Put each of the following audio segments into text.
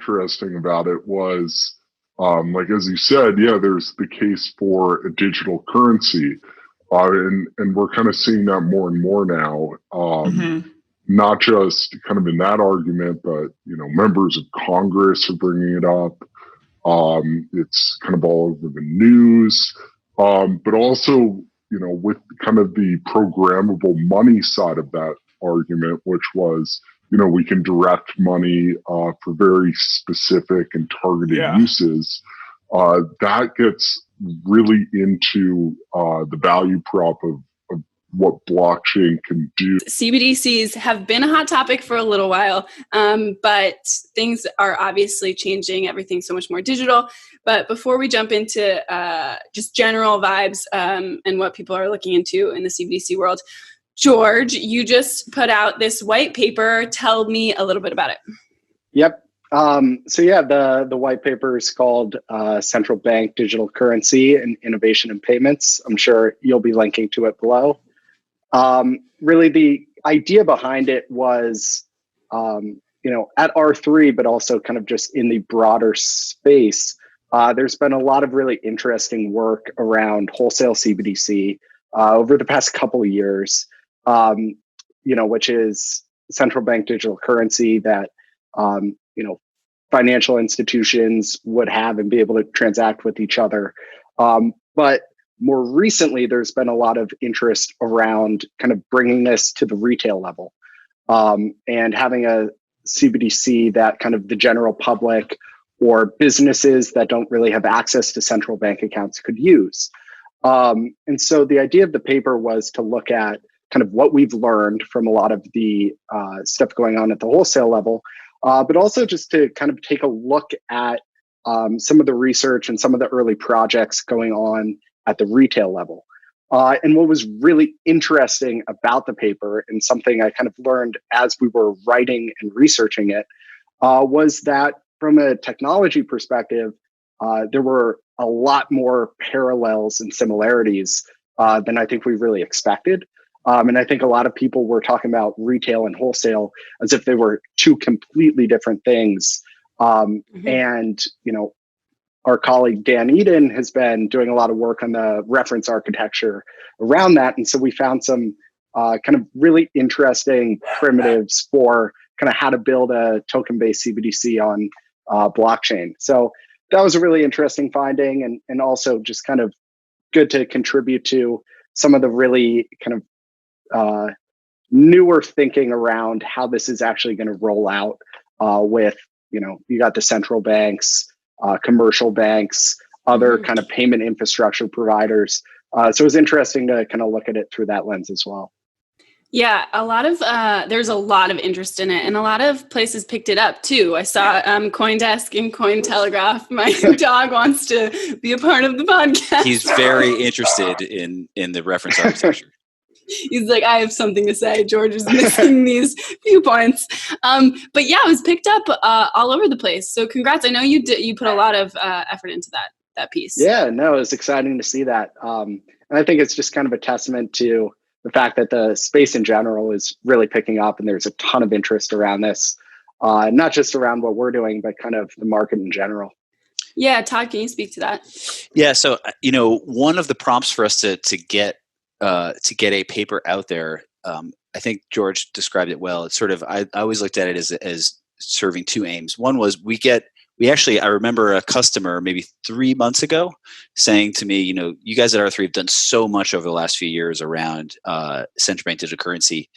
interesting about it was, like as you said, yeah, there's the case for a digital currency, and we're kind of seeing that more and more now. Not just kind of in that argument, but members of Congress are bringing it up. It's kind of all over the news, but also with kind of the programmable money side of that argument, which was we can direct money for very specific and targeted uses. That gets really into the value prop of what blockchain can do. CBDCs have been a hot topic for a little while, but things are obviously changing. Everything's so much more digital. But before we jump into just general vibes and what people are looking into in the CBDC world, George, you just put out this white paper. Tell me a little bit about it. Yep. The white paper is called Central Bank Digital Currency and Innovation in Payments. I'm sure you'll be linking to it below. Really, the idea behind it was, at R3, but also kind of just in the broader space, there's been a lot of really interesting work around wholesale CBDC over the past couple of years, which is central bank digital currency that, financial institutions would have and be able to transact with each other. But more recently, there's been a lot of interest around kind of bringing this to the retail level and having a CBDC that kind of the general public or businesses that don't really have access to central bank accounts could use. And so the idea of the paper was to look at kind of what we've learned from a lot of the stuff going on at the wholesale level, but also just to kind of take a look at some of the research and some of the early projects going on at the retail level. And what was really interesting about the paper, and something I kind of learned as we were writing and researching it, was that from a technology perspective, there were a lot more parallels and similarities than I think we really expected. And I think a lot of people were talking about retail and wholesale as if they were two completely different things. And, our colleague Dan Eden has been doing a lot of work on the reference architecture around that. And so we found some kind of really interesting primitives for kind of how to build a token-based CBDC on blockchain. So that was a really interesting finding, and also just kind of good to contribute to some of the really kind of newer thinking around how this is actually going to roll out with, you got the central banks, commercial banks, other kind of payment infrastructure providers. So it was interesting to kind of look at it through that lens as well. Yeah, there's a lot of interest in it, and a lot of places picked it up too. I saw CoinDesk and Cointelegraph. My dog wants to be a part of the podcast. He's very interested in the reference architecture. He's like, I have something to say. George is missing these few points. But yeah, it was picked up all over the place. So congrats. I know you put a lot of effort into that piece. Yeah, no, it was exciting to see that. And I think it's just kind of a testament to the fact that the space in general is really picking up, and there's a ton of interest around this, not just around what we're doing, but kind of the market in general. Yeah, Todd, can you speak to that? Yeah, so one of the prompts for us to get a paper out there, I think George described it well. It's sort of, I always looked at it as serving two aims. One was I remember a customer maybe 3 months ago saying to me, you guys at R3 have done so much over the last few years around central bank digital currency.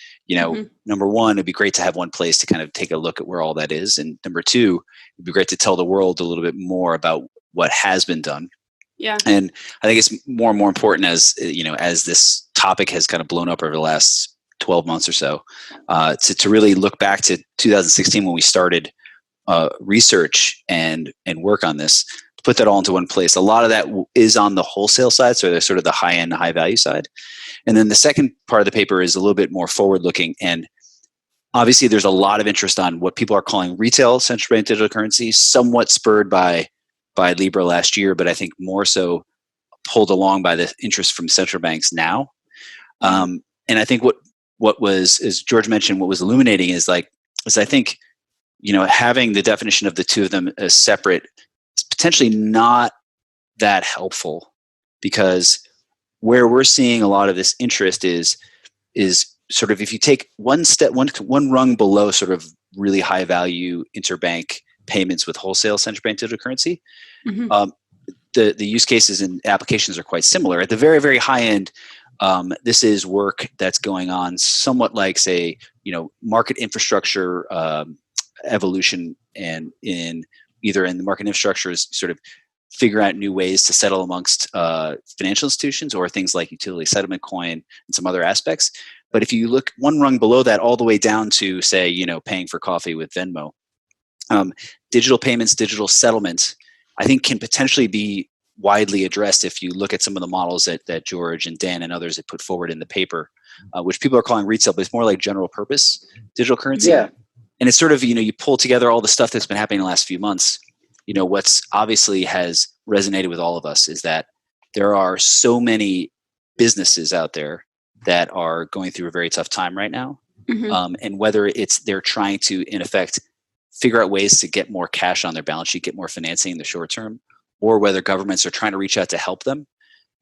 Number one, it'd be great to have one place to kind of take a look at where all that is. And number two, it'd be great to tell the world a little bit more about what has been done. Yeah. And I think it's more and more important as this topic has kind of blown up over the last 12 months or so, to really look back to 2016 when we started research and work on this, to put that all into one place. A lot of that is on the wholesale side, so they're sort of the high end, high value side. And then the second part of the paper is a little bit more forward looking. And obviously there's a lot of interest on what people are calling retail central bank digital currency, somewhat spurred by Libra last year, but I think more so pulled along by the interest from central banks now. And I think what was, as George mentioned, what was illuminating is I think having the definition of the two of them as separate is potentially not that helpful, because where we're seeing a lot of this interest is sort of, if you take one rung below sort of really high value interbank payments with wholesale central bank digital currency, the use cases and applications are quite similar. At the very, very high end, this is work that's going on somewhat like, say, market infrastructure evolution, and in the market infrastructure is sort of figure out new ways to settle amongst financial institutions, or things like utility settlement coin and some other aspects. But if you look one rung below that, all the way down to, say, paying for coffee with Venmo, digital payments, digital settlements, I think can potentially be widely addressed if you look at some of the models that George and Dan and others have put forward in the paper, which people are calling retail, but it's more like general purpose digital currency. Yeah. And it's sort of, you pull together all the stuff that's been happening in the last few months. What's obviously has resonated with all of us is that there are so many businesses out there that are going through a very tough time right now. And whether it's they're trying to, in effect, figure out ways to get more cash on their balance sheet, get more financing in the short term, or whether governments are trying to reach out to help them,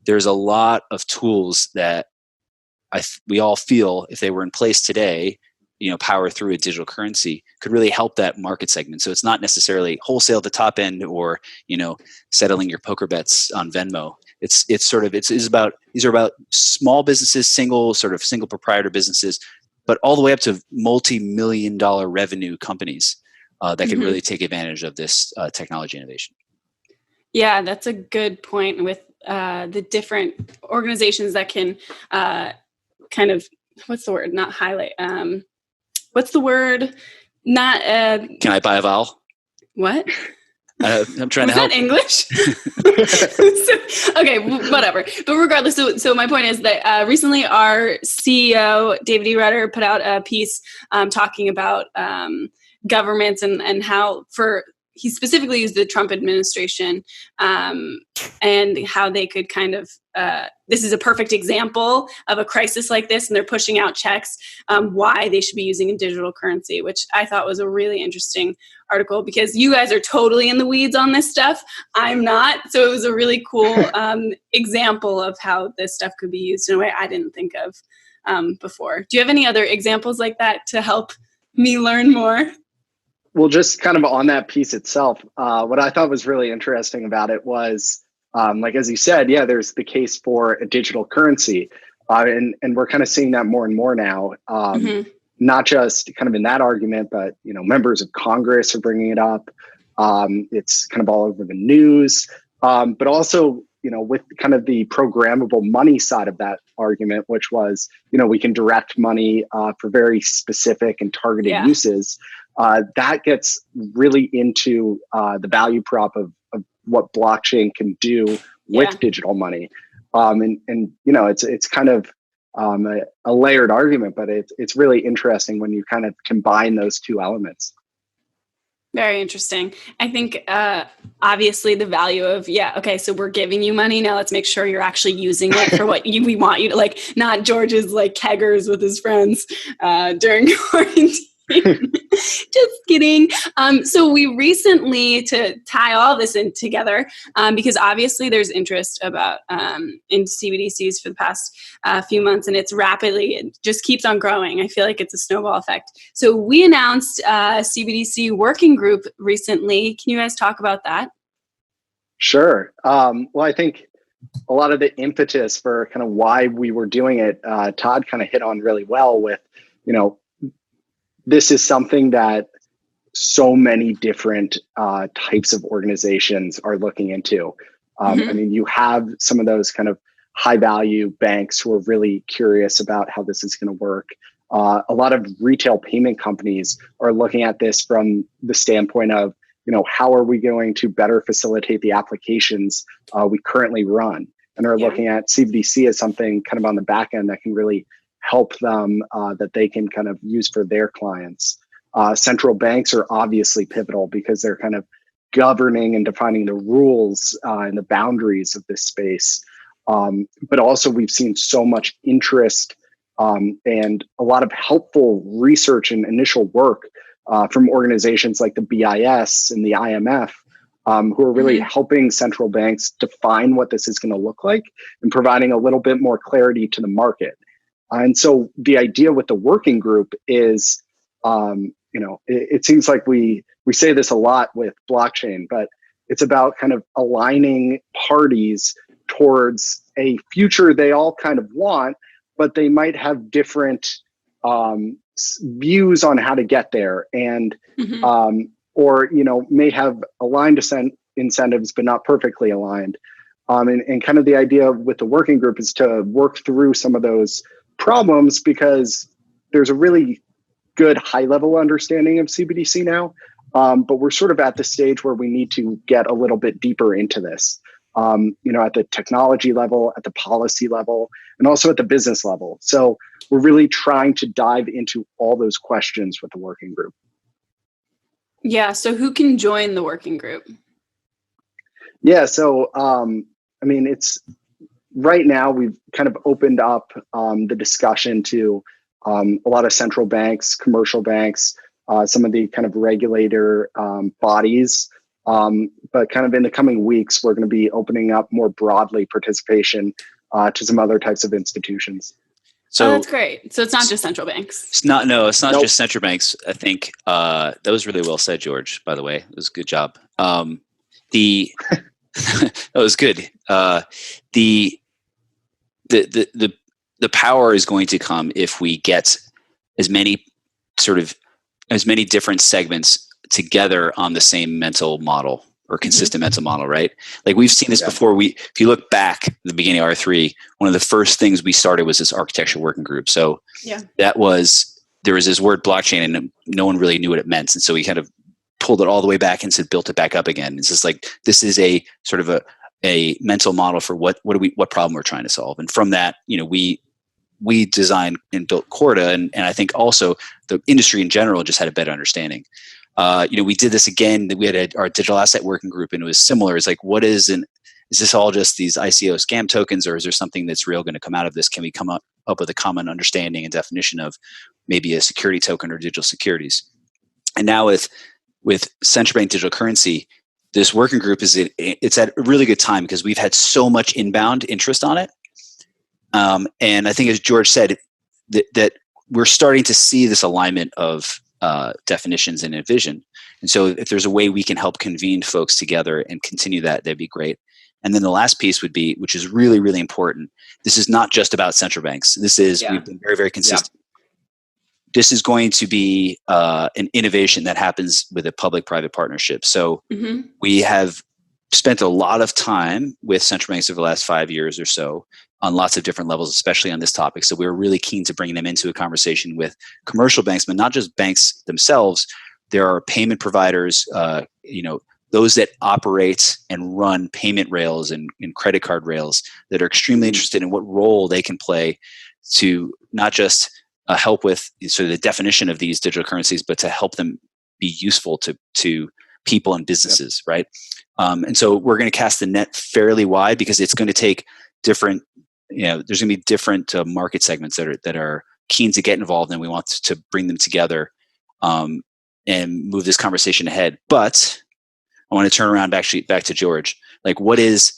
there's a lot of tools that we all feel, if they were in place today, power through a digital currency, could really help that market segment. So it's not necessarily wholesale at the top end, or settling your poker bets on Venmo. It's about, these are about small businesses, single proprietor businesses, but all the way up to multi-million-dollar revenue companies that can really take advantage of this technology innovation. Yeah, that's a good point with the different organizations that can kind of, what's the word? Not highlight. What's the word? Not. Can I buy a vowel? What? I'm trying to help. Was that English? Okay, whatever. But regardless, so my point is that recently our CEO, David E. Rutter, put out a piece talking about governments and how he specifically used the Trump administration and how they could kind of, this is a perfect example of a crisis like this, and they're pushing out checks, why they should be using a digital currency, which I thought was a really interesting article, because you guys are totally in the weeds on this stuff. I'm not. So it was a really cool example of how this stuff could be used in a way I didn't think of before. Do you have any other examples like that to help me learn more? Well, just kind of on that piece itself, what I thought was really interesting about it was, like, as you said, there's the case for a digital currency. And we're kind of seeing that more and more now, not just kind of in that argument, but, members of Congress are bringing it up. It's kind of all over the news, but also, with kind of the programmable money side of that argument, which was, we can direct money for very specific and targeted uses. That gets really into the value prop of what blockchain can do with digital money. And it's kind of a layered argument, but it's really interesting when you kind of combine those two elements. Very interesting. I think obviously the value of, so we're giving you money. Now let's make sure you're actually using it for what we want you to, like, not George's like keggers with his friends during quarantine. Just kidding. So we recently, to tie all this in together, because obviously there's interest about in CBDCs for the past few months, and it just keeps on growing. I feel like it's a snowball effect. So we announced a CBDC working group recently. Can you guys talk about that? Sure. Well, I think a lot of the impetus for kind of why we were doing it, Todd kind of hit on really well with, this is something that so many different types of organizations are looking into. I mean, you have some of those kind of high value banks who are really curious about how this is going to work. A lot of retail payment companies are looking at this from the standpoint of, how are we going to better facilitate the applications we currently run, and are looking at CBDC as something kind of on the back end that can really help them, that they can kind of use for their clients. Central banks are obviously pivotal because they're kind of governing and defining the rules and the boundaries of this space. But also we've seen so much interest and a lot of helpful research and initial work from organizations like the BIS and the IMF, who are really helping central banks define what this is going to look like and providing a little bit more clarity to the market. And so the idea with the working group is, it seems like we say this a lot with blockchain, but it's about kind of aligning parties towards a future they all kind of want, but they might have different views on how to get there, and or may have aligned incentives but not perfectly aligned. And kind of the idea with the working group is to work through some of those problems, because there's a really good high-level understanding of CBDC now, but we're sort of at the stage where we need to get a little bit deeper into this, at the technology level, at the policy level, and also at the business level. So we're really trying to dive into all those questions with the working group. Yeah. So who can join the working group? Yeah. So, it's right now we've kind of opened up the discussion to a lot of central banks, commercial banks, some of the kind of regulator bodies. But kind of in the coming weeks, we're going to be opening up more broadly participation to some other types of institutions. So that's great. So it's not just central banks. It's not Nope. just central banks. I think that was really well said, George, by the way. It was a good job. That was good. The power is going to come if we get as many different segments together on the same mental model or consistent mental model, right? Like we've seen this before. If you look back at the beginning of R3, one of the first things we started was this architecture working group. So there was this word blockchain and no one really knew what it meant. And so we kind of pulled it all the way back and built it back up again. It's just like, this is a sort of a mental model for what problem we're trying to solve. And from that, we designed and built Corda, and I think also the industry in general just had a better understanding. We did this again. We had our digital asset working group, and it was similar. It's like, is this all just these ICO scam tokens, or is there something that's real going to come out of this? Can we come up with a common understanding and definition of maybe a security token or digital securities? And now with central bank digital currency, this working group it's at a really good time because we've had so much inbound interest on it. And I think, as George said, that we're starting to see this alignment of definitions and a vision. And so if there's a way we can help convene folks together and continue that'd be great. And then the last piece would be, which is really, really important, this is not just about central banks. We've been very, very consistent. Yeah. This is going to be an innovation that happens with a public-private partnership. So we have spent a lot of time with central banks over the last 5 years or so on lots of different levels, especially on this topic. So we were really keen to bring them into a conversation with commercial banks, but not just banks themselves. There are payment providers, those that operate and run payment rails and credit card rails that are extremely interested in what role they can play to not just help with sort of the definition of these digital currencies, but to help them be useful to people and businesses, right? And so we're going to cast the net fairly wide because it's going to take different, there's going to be different market segments that are keen to get involved, and we want to bring them together and move this conversation ahead. But I want to turn around back to George. Like, what is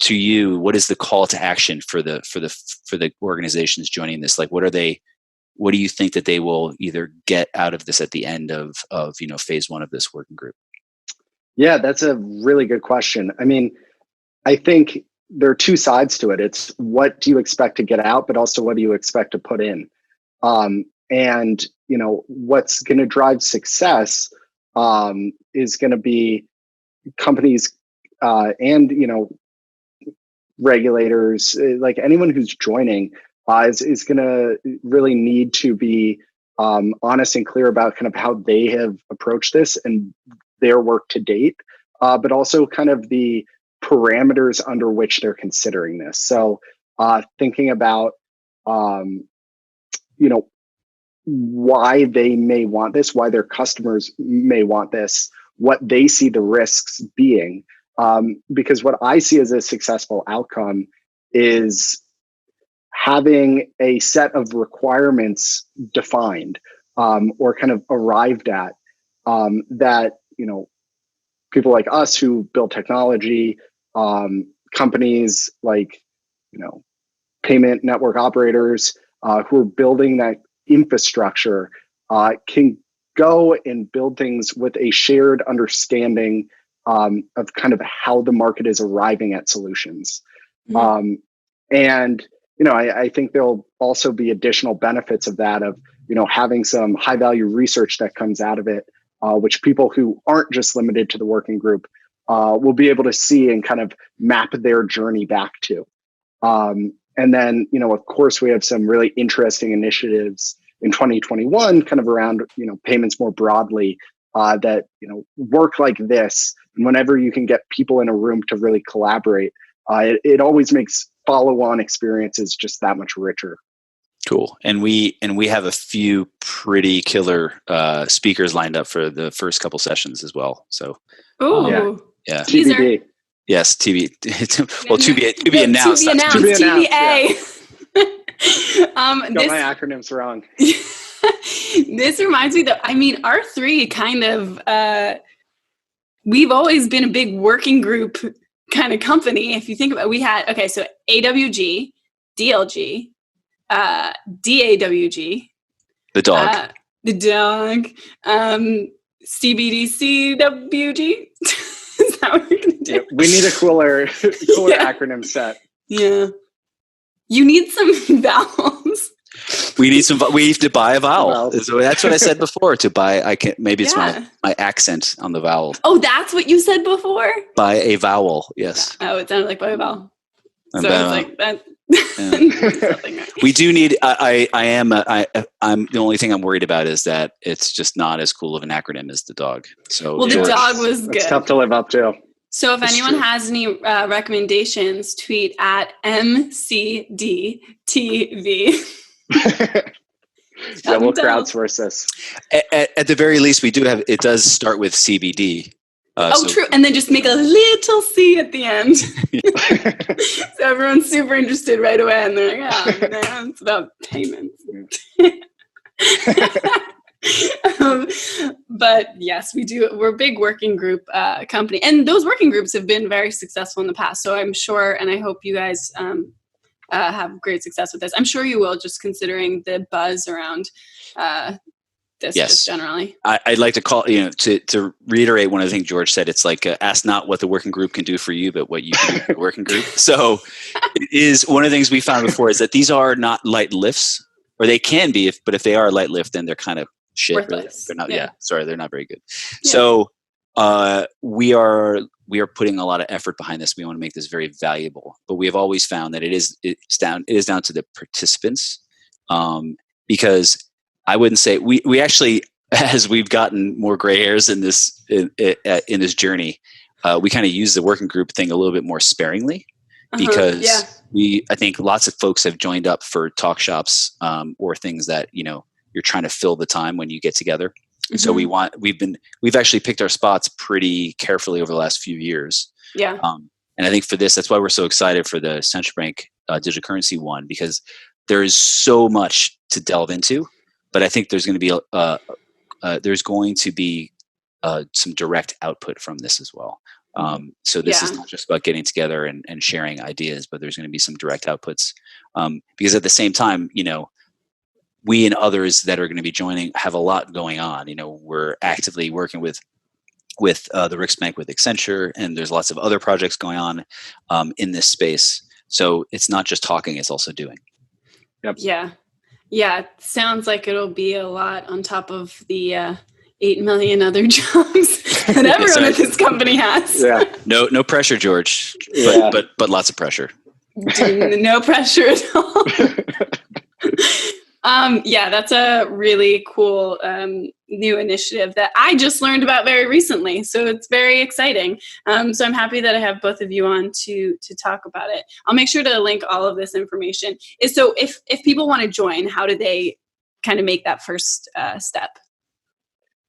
to you? What is the call to action for the organizations joining this? Like, what do you think that they will either get out of this at the end of phase one of this working group? Yeah, that's a really good question. I mean, I think there are two sides to it. It's what do you expect to get out, but also what do you expect to put in? And what's going to drive success is going to be companies and regulators, like anyone who's joining is going to really need to be honest and clear about kind of how they have approached this and their work to date, but also kind of the parameters under which they're considering this. So thinking about why they may want this, why their customers may want this, what they see the risks being. Because what I see as a successful outcome is having a set of requirements defined or kind of arrived at, that, people like us who build technology, companies like, payment network operators who are building that infrastructure can go and build things with a shared understanding of kind of how the market is arriving at solutions. Mm-hmm. And, I think there'll also be additional benefits of that, of, having some high value research that comes out of it, which people who aren't just limited to the working group will be able to see and kind of map their journey back to. And then, of course, we have some really interesting initiatives in 2021 kind of around, payments more broadly that, work like this. And whenever you can get people in a room to really collaborate, it always makes follow-on experiences just that much richer. Cool. And we have a few pretty killer speakers lined up for the first couple sessions as well. So, yeah. TBD. Yes, TB. Well, to be announced. To be announced. TBA. Got my acronyms wrong. This reminds me that, R3 kind of, we've always been a big working group kind of company. If you think about it, we had, so AWG, DLG, DAWG. The dog. CBDC WG. Is that what we're going to do? Yeah, we need a cooler acronym set. Yeah. You need some vowels. We need to buy a vowel. So that's what I said before. To buy, I can maybe it's my accent on the vowel. Oh, that's what you said before? Buy a vowel. Yes. Oh, it sounded like buy a vowel. So it's like that. Yeah. We do need. I'm the only thing I'm worried about is that it's just not as cool of an acronym as the dog. So the dog was good. It's tough to live up to. So if anyone has any recommendations, tweet at MCDTV. Yeah, we'll crowdsource this. At the very least, we do have. It does start with CBD. True. And then just make a little C at the end. So everyone's super interested right away. And they're like, man, it's about payments. But yes, we do. We're a big working group company. And those working groups have been very successful in the past. So I'm sure, and I hope you guys have great success with this. I'm sure you will, just considering the buzz around this just generally. I'd like to call, to reiterate one of the things George said, it's like, ask not what the working group can do for you, but what you can do for the working group. So it is one of the things we found before is that these are not light lifts, or they can be, but if they are a light lift, then they're kind of shit. Really. They're not, they're not very good. Yeah. So we are putting a lot of effort behind this. We want to make this very valuable, but we have always found that it is down to the participants, because I wouldn't say we actually, as we've gotten more gray hairs in this this journey, we kind of use the working group thing a little bit more sparingly, because I think lots of folks have joined up for talk shops or things that you're trying to fill the time when you get together. And so we've actually picked our spots pretty carefully over the last few years. Yeah. And I think for this, that's why we're so excited for the central bank digital currency one, because there is so much to delve into. But I think there's going to be some direct output from this as well. So this is not just about getting together and sharing ideas, but there's going to be some direct outputs. Because at the same time, we and others that are going to be joining have a lot going on. We're actively working with the Riksbank, with Accenture, and there's lots of other projects going on in this space. So it's not just talking; it's also doing. Yep. Yeah. Yeah, it sounds like it'll be a lot on top of the 8 million other jobs that everyone at this company has. Yeah. No pressure, George. But lots of pressure. No pressure at all. That's a really cool new initiative that I just learned about very recently. So it's very exciting. So I'm happy that I have both of you on to talk about it. I'll make sure to link all of this information. So if people want to join, how do they kind of make that first step?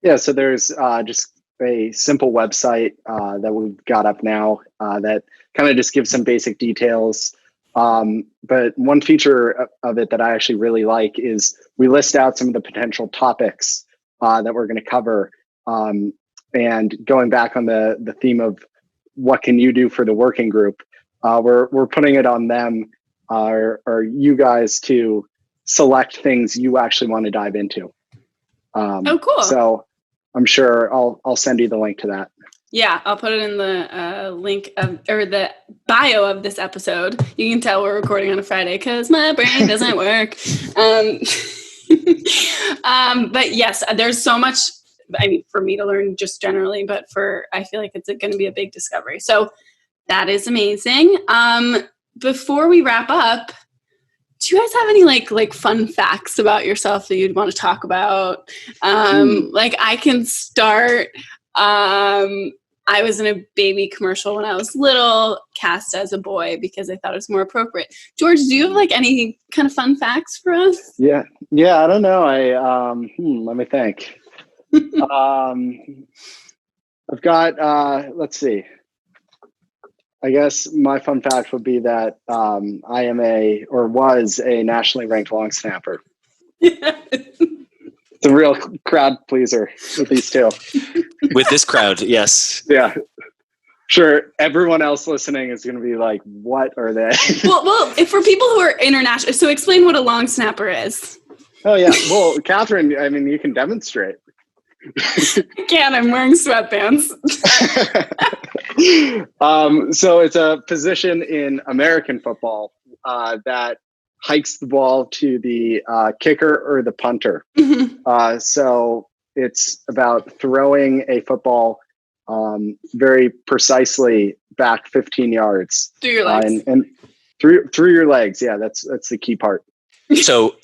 Yeah, so there's just a simple website that we've got up now that kind of just gives some basic details. But one feature of it that I actually really like is we list out some of the potential topics that we're going to cover. And going back on the theme of what can you do for the working group, we're putting it on them or you guys to select things you actually want to dive into. Oh, cool. So I'm sure I'll send you the link to that. Yeah, I'll put it in the link or the bio of this episode. You can tell we're recording on a Friday because my brain doesn't work. But yes, there's so much, I mean, for me to learn just generally, but I feel like it's going to be a big discovery. So that is amazing. Before we wrap up, do you guys have any like fun facts about yourself that you'd want to talk about? Like I can start. I was in a baby commercial when I was little, cast as a boy because I thought it was more appropriate. George, do you have like any kind of fun facts for us? Yeah. I don't know. Let me think. I've got. Let's see. I guess my fun fact would be that I am was a nationally ranked long snapper. It's a real crowd pleaser with these two. With this crowd, yes. Yeah. Sure. Everyone else listening is going to be like, what are they? well, if for people who are international, so explain what a long snapper is. Oh, yeah. Well, Catherine, I mean, you can demonstrate. I can't. I'm wearing sweatpants. So it's a position in American football that hikes the ball to the kicker or the punter. So it's about throwing a football very precisely back 15 yards. Through your legs. And through your legs. Yeah, that's the key part. So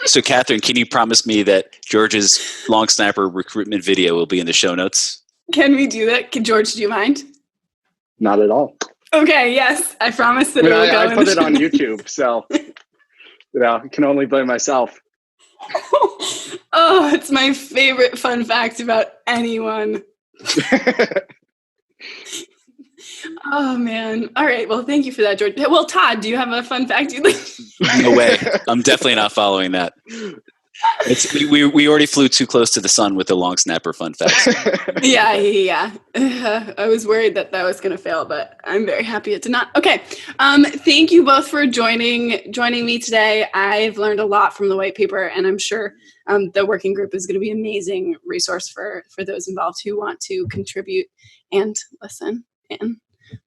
So Catherine, can you promise me that George's long snapper recruitment video will be in the show notes? Can we do that? George, do you mind? Not at all. Okay, yes. I promise that I put it on YouTube, so I can only blame myself. Oh, it's my favorite fun fact about anyone. Oh, man. All right. Well, thank you for that, George. Well, Todd, do you have a fun fact you'd like? No way. I'm definitely not following that. We already flew too close to the sun with the long snapper fun facts. Yeah. I was worried that was going to fail, but I'm very happy it did not. Okay. Thank you both for joining me today. I've learned a lot from the white paper, and I'm sure the working group is going to be an amazing resource for those involved who want to contribute and listen. And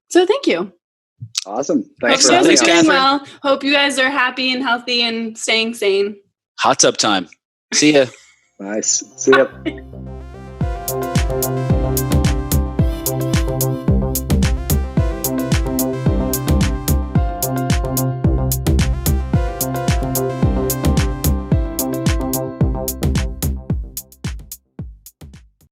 so thank you. Awesome. Hope you guys are doing well. Hope you guys are happy and healthy and staying sane. Hot tub time. See ya. Nice. See ya.